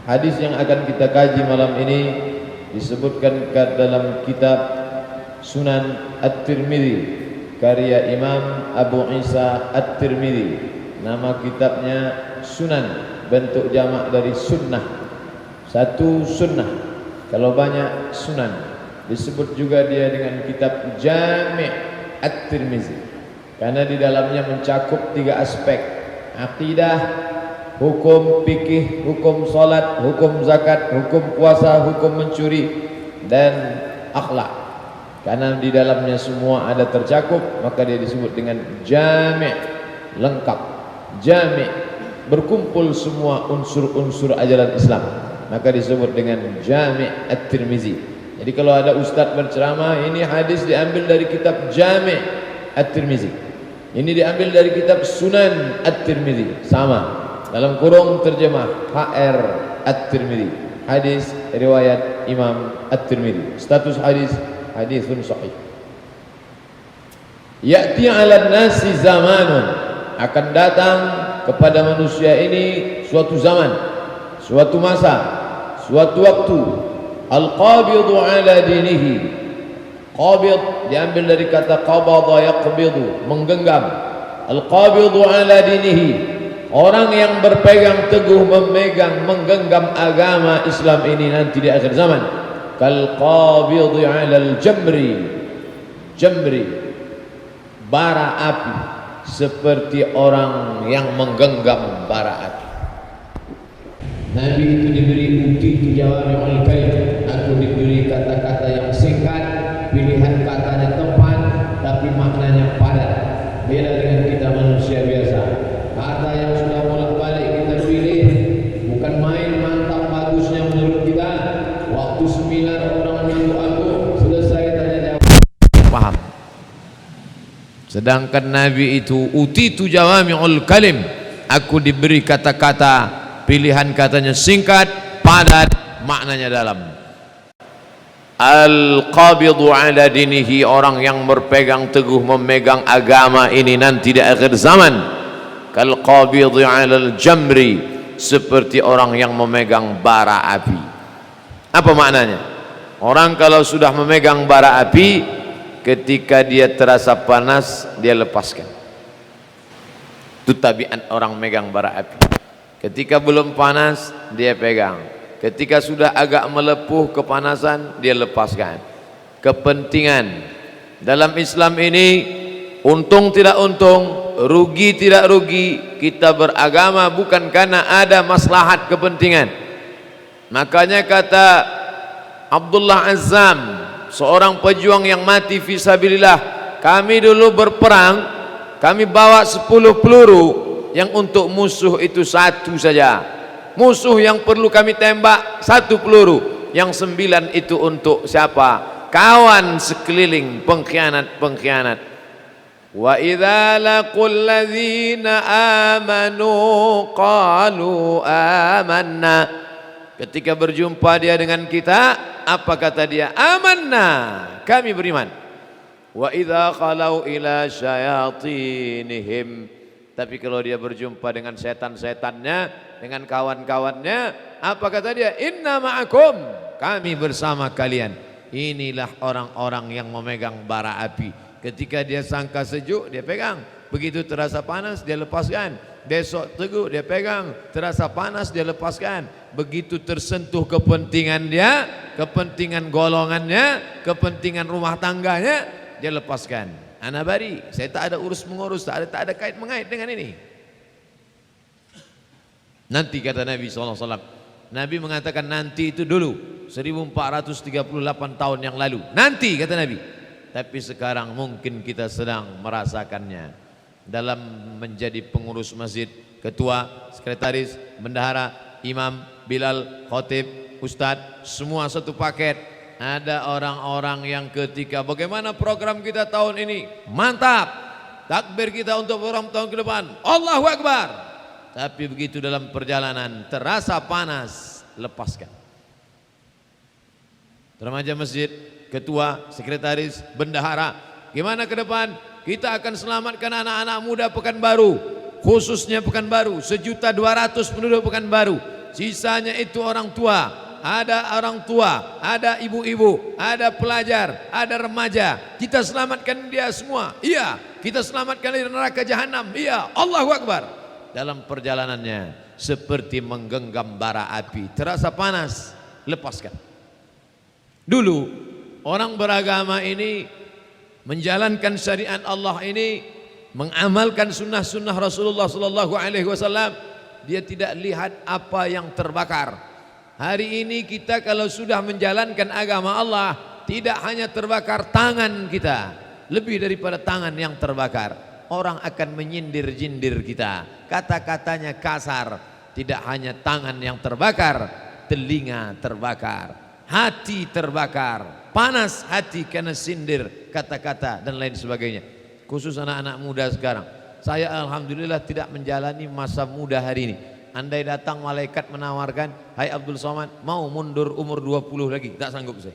Hadis yang akan kita kaji malam ini disebutkan dalam kitab Sunan At-Tirmidzi karya Imam Abu Isa At-Tirmidzi. Nama kitabnya Sunan, bentuk jamak dari sunnah. Satu sunnah, kalau banyak sunan. Disebut juga dia dengan kitab Jami' At-Tirmidzi karena di dalamnya mencakup 3 aspek: akidah, hukum fikih, hukum salat, hukum zakat, hukum puasa, hukum mencuri, dan akhlak. Karena di dalamnya semua ada tercakup, maka dia disebut dengan jami', lengkap. Jami', berkumpul semua unsur-unsur ajaran Islam, maka disebut dengan Jami' At-Tirmidzi. Jadi kalau ada ustaz berceramah, ini hadis diambil dari kitab Jami' At-Tirmidzi, ini diambil dari kitab Sunan At-Tirmidzi, sama. Dalam kurung terjemah HR At-Tirmidzi, hadis riwayat Imam At-Tirmidzi. Status hadis hadithun sahih. Ya'ti 'alan nasi zamanun, akan datang kepada manusia ini suatu zaman, suatu masa, suatu waktu. Al-qabidu 'ala dinihi. Qabid diambil dari kata qabada yaqbidu, menggenggam. Al-qabidu 'ala dinihi, orang yang berpegang teguh, memegang, menggenggam agama Islam ini nanti di akhir zaman. Kal qabidhi 'alal jamri. Jamri, bara api, seperti orang yang menggenggam bara api. Nabi itu diberi utitu jawami'ul kalim, aku diberi kata-kata yang singkat, pilihan katanya tepat tapi maknanya padat. Beda dengan kita manusia biasa, kata yang sudah bolak-balik kita pilih, bukan main mantap bagusnya menurut kita. Waktu seminar orang menyambut aku, selesai tanya jawab, paham. Sedangkan Nabi itu utitu jawami'ul kalim, aku diberi kata-kata, pilihan katanya singkat, padat, maknanya dalam. Al-qabidu 'ala dinihi, orang yang berpegang teguh, memegang agama ini nanti di akhir zaman. Kal qabidhi 'alal jamri, seperti orang yang memegang bara api. Apa maknanya? Orang kalau sudah memegang bara api, ketika dia terasa panas, dia lepaskan. Itu tabiat orang megang bara api. Ketika belum panas, dia pegang. Ketika sudah agak melepuh kepanasan, dia lepaskan. Kepentingan dalam Islam ini, untung tidak untung, rugi tidak rugi, kita beragama bukan karena ada maslahat kepentingan. Makanya kata Abdullah Azzam, seorang pejuang yang mati fisabilillah, kami dulu berperang, kami bawa 10 peluru, yang untuk musuh itu 1 saja. Musuh yang perlu kami tembak 1 peluru, yang 9 itu untuk siapa? Kawan sekeliling pengkhianat-pengkhianat. Wa idza laqul ladzina amanu qalu amanna. Ketika berjumpa dia dengan kita, apa kata dia? Amanna, kami beriman. Wa idza khalau ila syayatinihim, tapi kalau dia berjumpa dengan setan-setannya, dengan kawan-kawannya, apa kata dia? Inna ma'akum, kami bersama kalian. Inilah orang-orang yang memegang bara api. Ketika dia sangka sejuk, dia pegang. Begitu terasa panas, dia lepaskan. Besok teguh, dia pegang. Terasa panas, dia lepaskan. Begitu tersentuh kepentingan dia, kepentingan golongannya, kepentingan rumah tangganya, dia lepaskan. Ana bari, saya tak ada urus mengurus, tak ada kait mengait dengan ini. Nanti kata Nabi SAW, Nabi mengatakan nanti itu dulu 1438 tahun yang lalu. Nanti kata Nabi. Tapi sekarang mungkin kita sedang merasakannya dalam menjadi pengurus masjid, ketua, sekretaris, bendahara, imam, bilal, khotib, ustadz, semua satu paket. Ada orang-orang yang ketika bagaimana program kita tahun ini, mantap, takbir kita untuk beberapa tahun ke depan, Allahu Akbar. Tapi begitu dalam perjalanan terasa panas, lepaskan. Remaja masjid, ketua, sekretaris, bendahara, gimana ke depan? Kita akan selamatkan anak-anak muda Pekanbaru, khususnya Pekanbaru, 1.200.000 penduduk Pekanbaru. sisanya itu orang tua. Ada orang tua, ada ibu-ibu, ada pelajar, ada remaja. Kita selamatkan dia semua. Iya, kita selamatkan dari neraka jahanam. Iya, Allahu Akbar. Dalam perjalanannya seperti menggenggam bara api, terasa panas, lepaskan. Dulu orang beragama ini menjalankan syariat Allah ini, mengamalkan sunnah-sunnah Rasulullah sallallahu alaihi wasallam, dia tidak lihat apa yang terbakar. Hari ini kita kalau sudah menjalankan agama Allah, tidak hanya terbakar tangan kita, lebih daripada tangan yang terbakar. Orang akan menyindir-jindir kita, kata-katanya kasar. Tidak hanya tangan yang terbakar, telinga terbakar, hati terbakar, panas hati karena sindir, kata-kata dan lain sebagainya. Khusus anak-anak muda sekarang. Saya alhamdulillah tidak menjalani masa muda hari ini. Andai datang malaikat menawarkan, hai Abdul Somad, mau mundur umur 20 lagi, tak sanggup saya.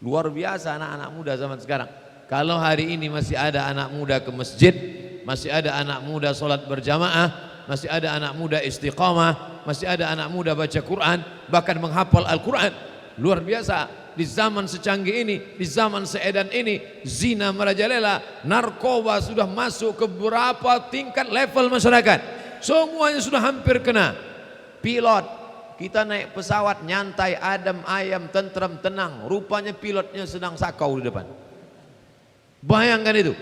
Luar biasa anak-anak muda zaman sekarang. Kalau hari ini masih ada anak muda ke masjid, masih ada anak muda sholat berjamaah, masih ada anak muda istiqamah, masih ada anak muda baca Quran, bahkan menghafal Al-Quran. Luar biasa. Di zaman secanggih ini, di zaman seedan ini, zina merajalela, narkoba sudah masuk ke beberapa tingkat level masyarakat. Semuanya sudah hampir kena. Pilot, kita naik pesawat nyantai, adem, ayam, tentram, tenang. Rupanya pilotnya sedang sakau di depan. Bayangkan itu.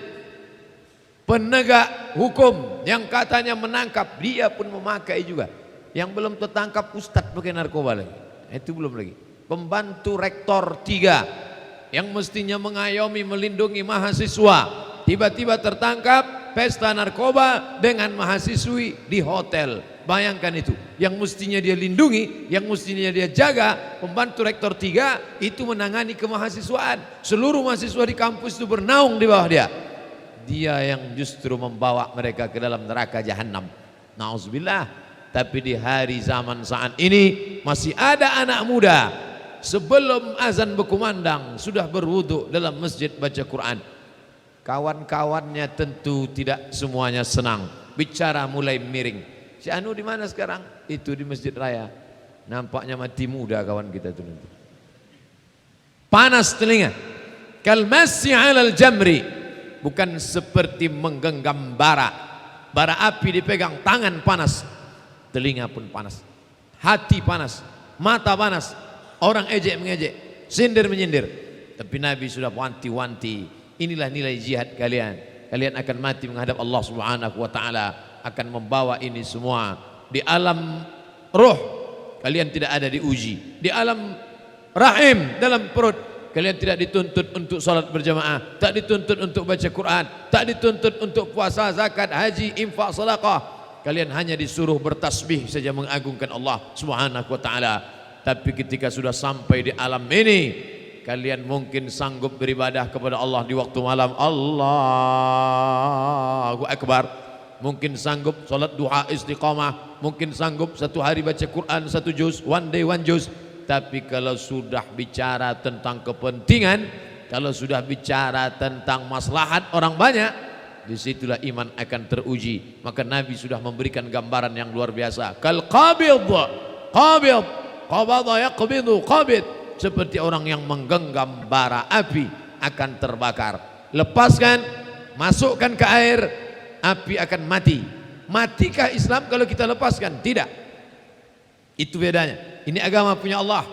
Penegak hukum yang katanya menangkap, dia pun memakai juga. Yang belum tertangkap ustadz pakai narkoba lagi. Itu belum lagi. Pembantu rektor 3 yang mestinya mengayomi, melindungi mahasiswa, tiba-tiba tertangkap pesta narkoba dengan mahasiswi di hotel. Bayangkan itu. Yang mestinya dia lindungi, yang mestinya dia jaga, pembantu rektor 3 itu menangani kemahasiswaan. Seluruh mahasiswa di kampus itu bernaung di bawah dia. Dia yang justru membawa mereka ke dalam neraka jahanam. Nauzubillah. Tapi di hari zaman saat ini masih ada anak muda sebelum azan berkumandang sudah berwudu dalam masjid baca Quran. Kawan-kawannya tentu tidak semuanya senang. Bicara mulai miring. Si Anu di mana sekarang? Itu di Masjid Raya. Nampaknya mati muda kawan kita itu nanti. Panas telinga. Kalmasi 'alal jamri. Bukan seperti menggenggam bara. Bara api dipegang, tangan panas. Telinga pun panas. Hati panas. Mata panas. Orang ejek mengejek. Sindir menyindir. Tapi Nabi sudah wanti-wanti. Inilah nilai jihad kalian. Kalian akan mati menghadap Allah Subhanahu wa taala, akan membawa ini semua. Di alam roh kalian tidak ada diuji. Di alam rahim, dalam perut, kalian tidak dituntut untuk salat berjamaah, tak dituntut untuk baca Quran, tak dituntut untuk puasa, zakat, haji, infak, sedekah. Kalian hanya disuruh bertasbih saja mengagungkan Allah Subhanahu wa taala. Tapi ketika sudah sampai di alam ini, kalian mungkin sanggup beribadah kepada Allah di waktu malam, Allahu Akbar. Mungkin sanggup solat duha istiqamah, mungkin sanggup satu hari baca Quran 1 juz, one day 1 juz. Tapi kalau sudah bicara tentang kepentingan, kalau sudah bicara tentang maslahat orang banyak, disitulah iman akan teruji. Maka Nabi sudah memberikan gambaran yang luar biasa. Kal qabid, qabid, qabada yaqbidu, qabid. Seperti orang yang menggenggam bara api akan terbakar. Lepaskan, masukkan ke air, api akan mati. Matikah Islam kalau kita lepaskan? Tidak. Itu bedanya. Ini agama punya Allah.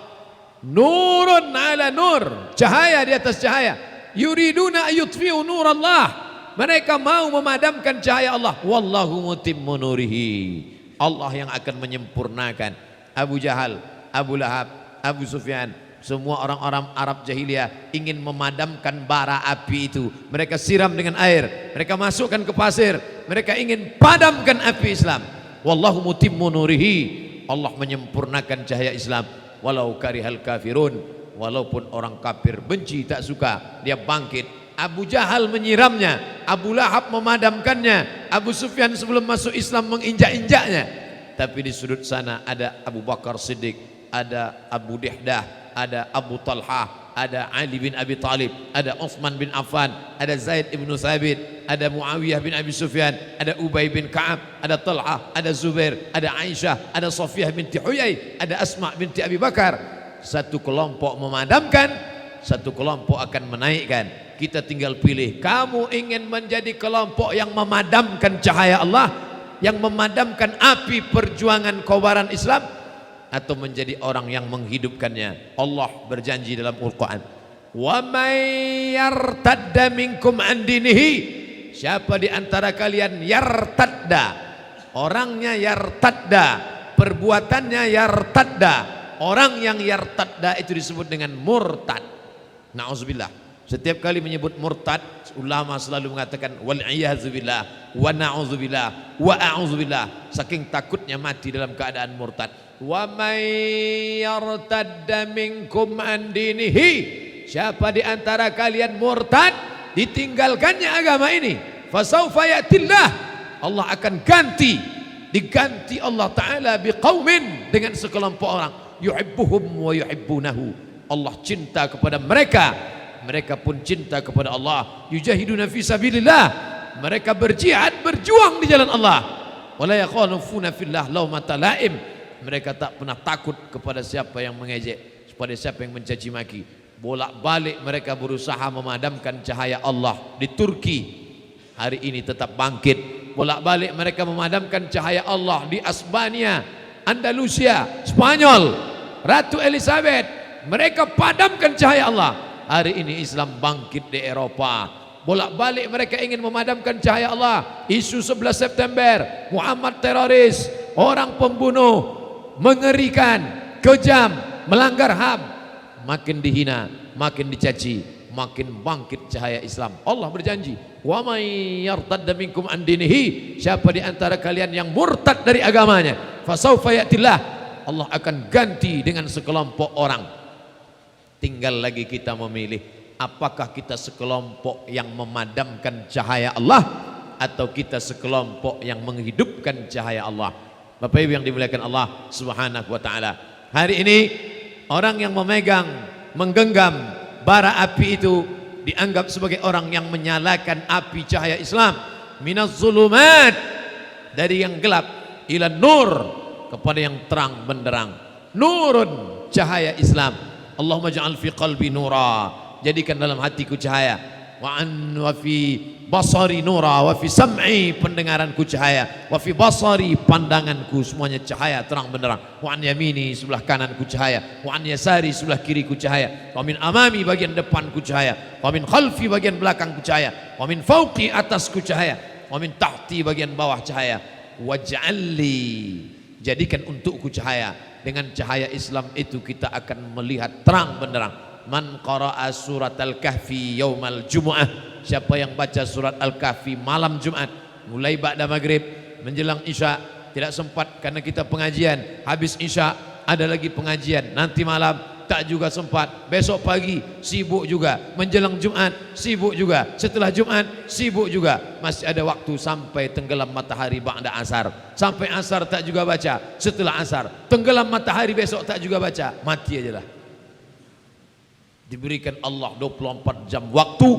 Nurun ala nur, cahaya di atas cahaya. Yuriduna ayutfi'u nur Allah. Mereka mau memadamkan cahaya Allah. Wallahu mutimmu nurihi. Allah yang akan menyempurnakan. Abu Jahal, Abu Lahab, Abu Sufyan, semua orang-orang Arab jahiliyah ingin memadamkan bara api itu. Mereka siram dengan air, mereka masukkan ke pasir, mereka ingin padamkan api Islam. Wallahu mutimmu nurihi. Allah menyempurnakan cahaya Islam. Walau karihal kafirun, walaupun orang kafir benci tak suka, dia bangkit. Abu Jahal menyiramnya, Abu Lahab memadamkannya, Abu Sufyan sebelum masuk Islam menginjak-injaknya. Tapi di sudut sana ada Abu Bakar Siddiq, ada Abu Dihdah, ada Abu Talha, ada Ali bin Abi Talib, ada Utsman bin Affan, ada Zaid ibn Thabit, ada Muawiyah bin Abi Sufyan, ada Ubay bin Ka'ab, ada Tal'ah, ada Zubair, ada Aisyah, ada Safiyah binti Huyai, ada Asma binti Abi Bakar. Satu kelompok memadamkan, satu kelompok akan menaikkan. Kita tinggal pilih, kamu ingin menjadi kelompok yang memadamkan cahaya Allah, yang memadamkan api perjuangan kobaran Islam, atau menjadi orang yang menghidupkannya. Allah berjanji dalam Al-Quran, wa may yartadda minkum an dinihi, siapa di antara kalian yartadda, orangnya yartadda, perbuatannya yartadda. Orang yang yartadda itu disebut dengan murtad. Na'udzubillah. Setiap kali menyebut murtad, ulama selalu mengatakan wal iyadzubillah wa na'udzubillah wa a'udzubillah, saking takutnya mati dalam keadaan murtad. Wa may yartadda minkum an dinihi, siapa di antara kalian murtad, ditinggalkannya agama ini, fasaufa ya'tillah, Allah akan diganti Allah Ta'ala biqaumin, dengan sekelompok orang, yuhibbuhum wa yuhibbunahu, Allah cinta kepada mereka, mereka pun cinta kepada Allah. Yujahiduna fi sabilillah, mereka berjihad, berjuang di jalan Allah. Wala yakhafuna fillah laumata laim, mereka tak pernah takut kepada siapa yang mengejek, kepada siapa yang mencaci maki. Bolak-balik mereka berusaha memadamkan cahaya Allah. Di Turki hari ini tetap bangkit. Bolak-balik mereka memadamkan cahaya Allah di Asbania, Andalusia, Spanyol, Ratu Elizabeth, mereka padamkan cahaya Allah. Hari ini Islam bangkit di Eropa. Bolak-balik mereka ingin memadamkan cahaya Allah. Isu 11 September, Muhammad teroris, orang pembunuh, mengerikan, kejam, melanggar HAM. Makin dihina, makin dicaci, makin bangkit cahaya Islam. Allah berjanji, wa may yartadda minkum an dinihi, siapa di antara kalian yang murtad dari agamanya, fasaufa ya'tillah, Allah akan ganti dengan sekelompok orang. Tinggal lagi kita memilih, apakah kita sekelompok yang memadamkan cahaya Allah, atau kita sekelompok yang menghidupkan cahaya Allah. Bapak Ibu yang dimuliakan Allah Subhanahu wa taala, hari ini orang yang memegang, menggenggam bara api itu dianggap sebagai orang yang menyalakan api cahaya Islam. Minaz zulumat, dari yang gelap, ila nur, kepada yang terang benderang. Nurun, cahaya Islam. Allahumma ja'al fi qalbi nura, jadikan dalam hatiku cahaya. Wa fi basari nura, wa fi sam'i, pendengaranku cahaya, wa fi basari, pandanganku semuanya cahaya terang benderang. Wa an yamini, sebelah kananku cahaya, wa an yasari, sebelah kiriku cahaya, wa min amami, bagian depanku cahaya, wa min khalfi, bagian belakangku cahaya, wa min fauqi, atasku cahaya, wa min tahti, bagian bawah cahaya. Waj'alli, jadikan untukku cahaya. Dengan cahaya Islam itu kita akan melihat terang benderang. Man qara'a surat Al-Kahfi yaumal Jumu'ah, siapa yang baca surat Al-Kahfi malam Jumat, mulai ba'da maghrib menjelang Isya, tidak sempat karena kita pengajian, habis Isya ada lagi pengajian, nanti malam tak juga sempat, besok pagi sibuk juga, menjelang Jumat sibuk juga, setelah Jumat sibuk juga, masih ada waktu sampai tenggelam matahari ba'da asar. Sampai asar tak juga baca, setelah asar tenggelam matahari besok tak juga baca, mati aja lah. Diberikan Allah 24 jam waktu.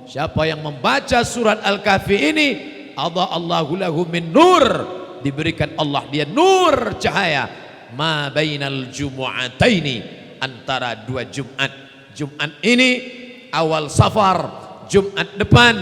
Siapa yang membaca surat Al-Kahfi ini, Allahu lahu min nur, diberikan Allah dia nur, cahaya, ma bainal jumu'ataini, antara dua Jumat. Jumat ini awal Safar, Jumat depan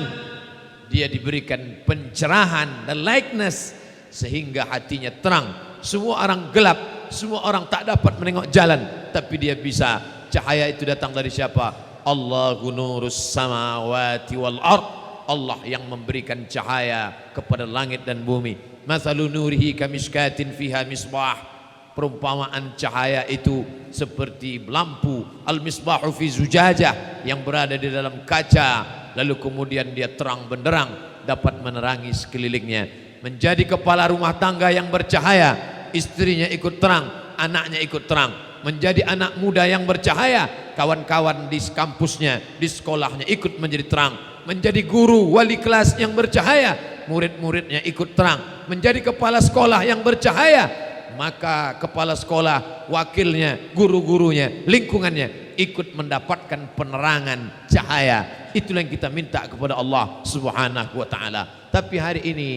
dia diberikan pencerahan dan likeness, sehingga hatinya terang. Semua orang gelap, semua orang tak dapat menengok jalan, tapi dia bisa. Cahaya itu datang dari siapa? Allahu nurus samawati wal ard, Allah yang memberikan cahaya kepada langit dan bumi. Mathalu nurihi kamiskatin fiha misbah, perumpamaan cahaya itu seperti lampu, al-misbahu fi zujajah, yang berada di dalam kaca, lalu kemudian dia terang benderang, dapat menerangi sekelilingnya. Menjadi kepala rumah tangga yang bercahaya, istrinya ikut terang, anaknya ikut terang. Menjadi anak muda yang bercahaya, kawan-kawan di kampusnya, di sekolahnya ikut menjadi terang. Menjadi guru, wali kelas yang bercahaya, murid-muridnya ikut terang. Menjadi kepala sekolah yang bercahaya, maka kepala sekolah, wakilnya, guru-gurunya, lingkungannya ikut mendapatkan penerangan cahaya. Itulah yang kita minta kepada Allah Subhanahu wa taala. Tapi hari ini,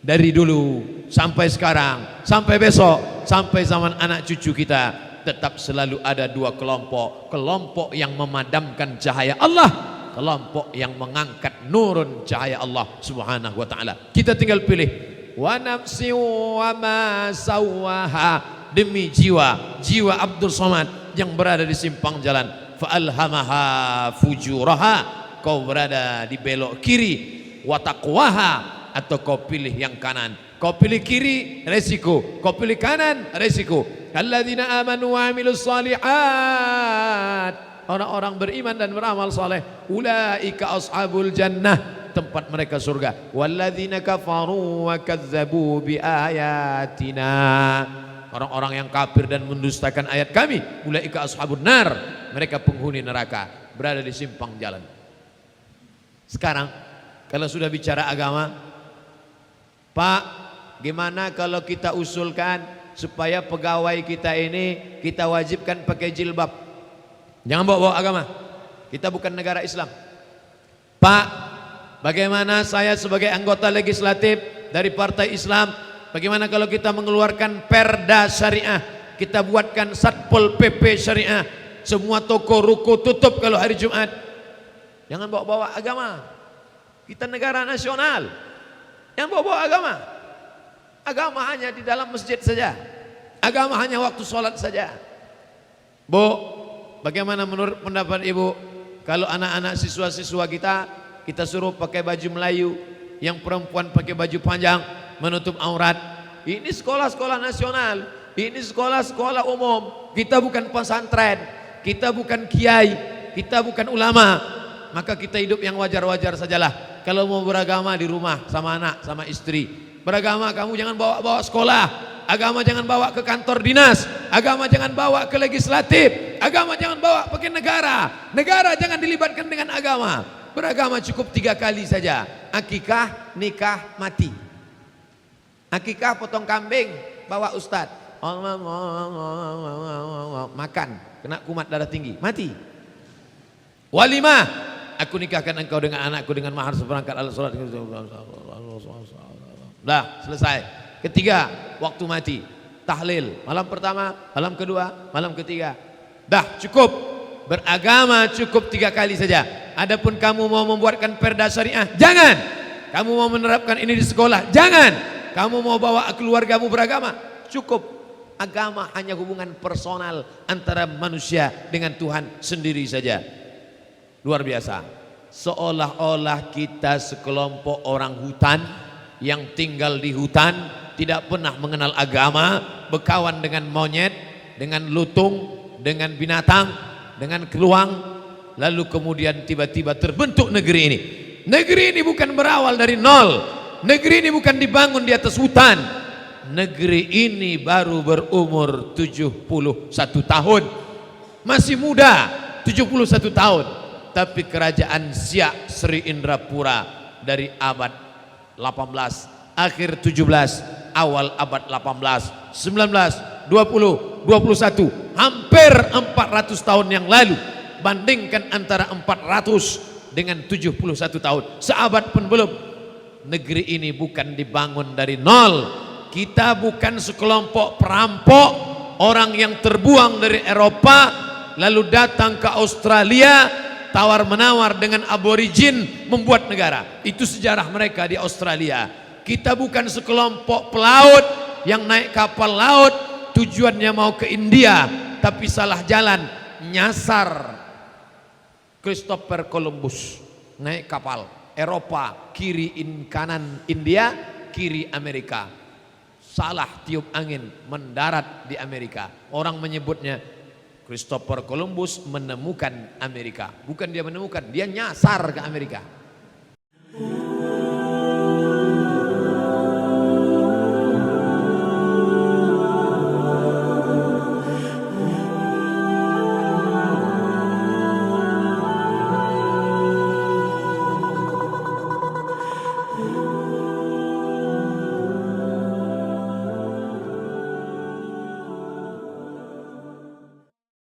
dari dulu sampai sekarang, sampai besok, sampai zaman anak cucu kita, tetap selalu ada dua kelompok. Kelompok yang memadamkan cahaya Allah, kelompok yang mengangkat nurun cahaya Allah Subhanahu wa taala. Kita tinggal pilih. Wa nafsi wa ma sawaha, demi jiwa Abdul Somad yang berada di simpang jalan. Fa alhamaha fujuraha, kau berada di belok kiri. Wa taqwaha, atau kau pilih yang kanan. Kau pilih kiri, resiko. Kau pilih kanan, resiko. Alladzina amanu wa amilus shalihat, orang-orang beriman dan beramal saleh, ulaika ashabul jannah, tempat mereka surga. Walladzina kafaru wa kazzabu biayatina, orang-orang yang kafir dan mendustakan ayat kami, ulaika ashabun nar, mereka penghuni neraka, berada di simpang jalan. Sekarang kalau sudah bicara agama, Pak, gimana kalau kita usulkan supaya pegawai kita ini kita wajibkan pakai jilbab? Jangan bawa-bawa agama. Kita bukan negara Islam. Pak, bagaimana saya sebagai anggota legislatif dari partai Islam, bagaimana kalau kita mengeluarkan perda syariah, kita buatkan satpol PP syariah, semua toko ruko tutup kalau hari Jumat? Jangan bawa-bawa agama. Kita negara nasional. Yang bawa-bawa agama. Agama hanya di dalam masjid saja. Agama hanya waktu sholat saja. Bu, bagaimana menurut pendapat ibu kalau anak-anak siswa-siswa kita suruh pakai baju Melayu, yang perempuan pakai baju panjang menutup aurat? Ini sekolah-sekolah nasional, ini sekolah-sekolah umum. Kita bukan pesantren, kita bukan kiai, kita bukan ulama. Maka kita hidup yang wajar-wajar sajalah. Kalau mau beragama di rumah sama anak, sama istri. Beragama kamu jangan bawa-bawa sekolah. Agama jangan bawa ke kantor dinas. Agama jangan bawa ke legislatif. Agama jangan bawa pergi negara. Negara jangan dilibatkan dengan agama. Beragama cukup 3 kali saja. Akikah, nikah, mati. Akikah potong kambing, bawa ustadz. Makan, kena kumat darah tinggi, mati. Walimah, aku nikahkan engkau dengan anakku dengan mahar seperangkat alat sholat. Dah selesai. Ketiga, waktu mati. Tahlil, malam pertama, malam kedua, malam ketiga. Dah cukup. Beragama cukup 3 kali saja. Adapun kamu mau membuatkan perda syariah, jangan. Kamu mau menerapkan ini di sekolah, jangan. Kamu mau bawa keluargamu beragama, cukup. Agama hanya hubungan personal antara manusia dengan Tuhan sendiri saja. Luar biasa. Seolah-olah kita sekelompok orang hutan yang tinggal di hutan, tidak pernah mengenal agama, berkawan dengan monyet, dengan lutung, dengan binatang, dengan keluang, lalu kemudian tiba-tiba terbentuk negeri ini. Negeri ini bukan berawal dari nol. Negeri ini bukan dibangun di atas hutan. Negeri ini baru berumur 71 tahun. Masih muda, 71 tahun. Tapi kerajaan Siak Sri Indrapura dari abad 18, akhir 17, awal abad 18, 19, 20, 21, hampir 400 tahun yang lalu. Bandingkan antara 400 dengan 71 tahun, seabad pun belum. Negeri ini bukan dibangun dari nol. Kita bukan sekelompok perampok, orang yang terbuang dari Eropa lalu datang ke Australia, tawar-menawar dengan aborigin membuat negara. Itu sejarah mereka di Australia. Kita bukan sekelompok pelaut yang naik kapal laut tujuannya mau ke India, tapi salah jalan, nyasar Christopher Columbus, naik kapal Eropa, kiri kanan India, kiri Amerika. Salah tiup angin, mendarat di Amerika. Orang menyebutnya Christopher Columbus menemukan Amerika. Bukan dia menemukan, dia nyasar ke Amerika.